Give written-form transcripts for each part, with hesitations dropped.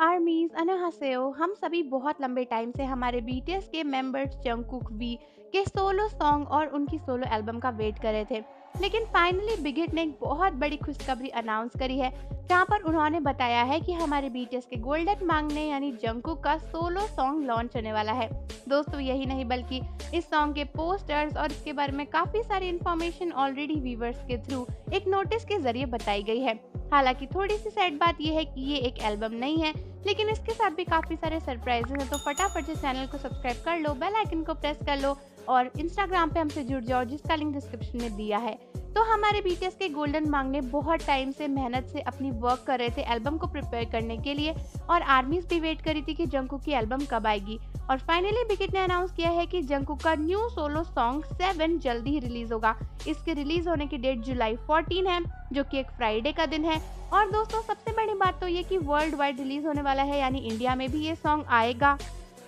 आर्मीज अनहासेओ। हम सभी बहुत लंबे टाइम से हमारे बीटीएस के मेंबर्स जंगकुक वी के सोलो सॉन्ग और उनकी सोलो एल्बम का वेट कर रहे थे, लेकिन फाइनली बिग हिट ने एक बहुत बड़ी खुशखबरी अनाउंस करी है, जहां पर उन्होंने बताया है कि हमारे बीटीएस के गोल्डन मांगने यानी जंगकुक का सोलो सॉन्ग लॉन्च होने वाला है। दोस्तों यही नहीं बल्कि इस सॉन्ग के पोस्टर्स और इसके बारे में काफी सारी इन्फॉर्मेशन ऑलरेडी व्यूवर्स के थ्रू एक नोटिस के जरिए बताई गई है। हालांकि थोड़ी सी सैड बात यह है कि ये एक एल्बम नहीं है, लेकिन इसके साथ भी काफी सारे सरप्राइजेस हैं। तो फटाफट से चैनल को सब्सक्राइब कर लो, बेल आइकन को प्रेस कर लो और इंस्टाग्राम पे हमसे जुड़ जाओ, जिसका लिंक डिस्क्रिप्शन में दिया है। तो हमारे बीटीएस के गोल्डन मांग ने बहुत टाइम से मेहनत से अपनी वर्क कर रहे थे एल्बम को प्रिपेयर करने के लिए, और आर्मीज भी वेट करी थी कि जंगकुक की एल्बम कब आएगी। और फाइनली बिग हिट ने अनाउंस किया है कि जंगकुक का न्यू सोलो सॉन्ग 7 जल्दी ही रिलीज होगा। इसके रिलीज होने की डेट जुलाई 14 है, जो कि एक फ्राइडे का दिन है। और दोस्तों सबसे बड़ी बात तो ये कि वर्ल्ड वाइड रिलीज होने वाला है, यानी इंडिया में भी ये सॉन्ग आएगा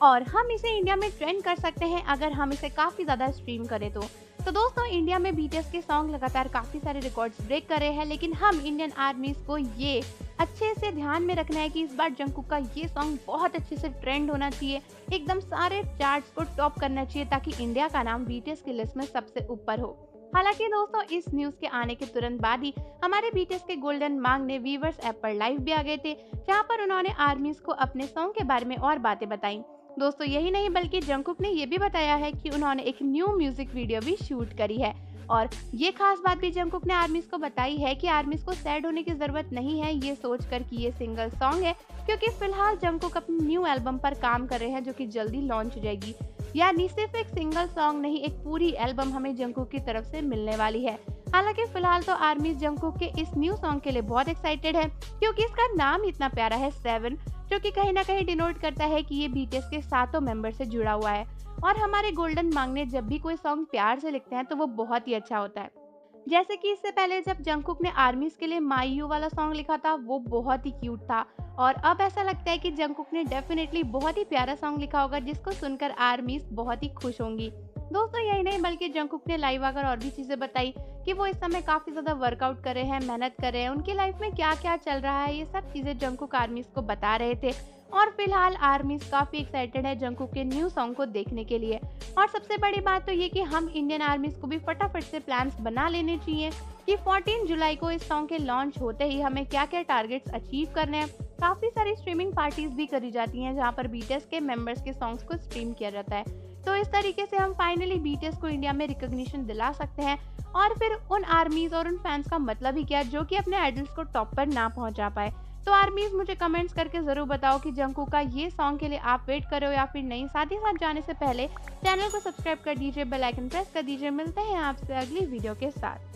और हम इसे इंडिया में ट्रेंड कर सकते हैं अगर हम इसे काफी ज्यादा स्ट्रीम करें तो दोस्तों इंडिया में बीटीएस के सॉन्ग लगातार काफी सारे रिकॉर्ड्स ब्रेक कर रहे हैं, लेकिन हम इंडियन आर्मीज को ये अच्छे से ध्यान में रखना है कि इस बार जंगकुक का ये सॉन्ग बहुत अच्छे से ट्रेंड होना चाहिए, एकदम सारे चार्ट्स को टॉप करना चाहिए, ताकि इंडिया का नाम बीटीएस की लिस्ट में सबसे ऊपर हो। हालांकि दोस्तों इस न्यूज के आने के तुरंत बाद ही हमारे बीटीएस के गोल्डन मांग ने वीवर्स ऐप पर लाइव भी आ गए थे, जहां पर उन्होंने आर्मीज को अपने सॉन्ग के बारे में और बातें बताई। दोस्तों यही नहीं बल्कि जंगकुक ने ये भी बताया है कि उन्होंने एक न्यू म्यूजिक वीडियो भी शूट करी है, और ये खास बात भी जंगकुक ने आर्मीज को बताई है कि आर्मीज को सैड होने की जरूरत नहीं है ये सोचकर कि ये सिंगल सॉन्ग है, क्योंकि फिलहाल जंगकुक अपनी न्यू एल्बम पर काम कर रहे हैं, जो कि जल्दी लॉन्च हो जाएगी। यानी सिर्फ एक सिंगल सॉन्ग नहीं, एक पूरी एल्बम हमें जंगकुक की तरफ से मिलने वाली है। हालांकि फिलहाल तो आर्मीज जंगकुक के इस न्यू सॉन्ग के लिए बहुत एक्साइटेड है, क्योंकि इसका नाम इतना प्यारा है 7, जो कि कहीं ना कहीं डिनोट करता है कि ये बीटीएस के सातों मेंबर से जुड़ा हुआ है। और हमारे गोल्डन मांगने जब भी कोई सॉन्ग प्यार से लिखते हैं तो वो बहुत ही अच्छा होता है। जैसे कि इससे पहले जब जंगकुक ने आर्मीज के लिए माई यू वाला सॉन्ग लिखा था, वो बहुत ही क्यूट था, और अब ऐसा लगता है कि जंगकुक ने डेफिनेटली बहुत ही प्यारा सॉन्ग लिखा होगा, जिसको सुनकर आर्मीज बहुत ही खुश होंगी। दोस्तों यही नहीं बल्कि जंगकुक ने लाइव आकर और भी चीजें बताई कि वो इस समय काफी ज्यादा वर्कआउट कर रहे हैं, मेहनत कर रहे हैं, उनकी लाइफ में क्या क्या चल रहा है, ये सब चीजें जंगकुक आर्मीज को बता रहे थे। और फिलहाल आर्मीज काफी एक्साइटेड है जंगकुक के न्यू सॉन्ग को देखने के लिए। और सबसे बड़ी बात तो ये कि हम इंडियन आर्मीज को भी फटाफट से प्लान्स बना लेने चाहिए कि 14 जुलाई को इस सॉन्ग के लॉन्च होते ही हमें क्या क्या टारगेट्स अचीव करने हैं। काफी सारी स्ट्रीमिंग पार्टीज भी करी जाती हैं, जहाँ पर बीटीएस के मेंबर्स के सॉन्ग्स को स्ट्रीम किया जाता है। तो इस तरीके से हम फाइनली बीटीएस को इंडिया में रिकॉग्निशन दिला सकते हैं, और फिर उन आर्मीज और उन फैंस का मतलब ही क्या जो कि अपने आइडल्स को टॉप पर ना पहुंचा पाए। तो आर्मीज मुझे कमेंट्स करके जरूर बताओ कि जंगकुक का ये सॉन्ग के लिए आप वेट करो या फिर नहीं। साथ ही साथ जाने से पहले चैनल को सब्सक्राइब कर दीजिए, बेल आइकन प्रेस कर दीजिए। मिलते हैं आपसे अगली वीडियो के साथ।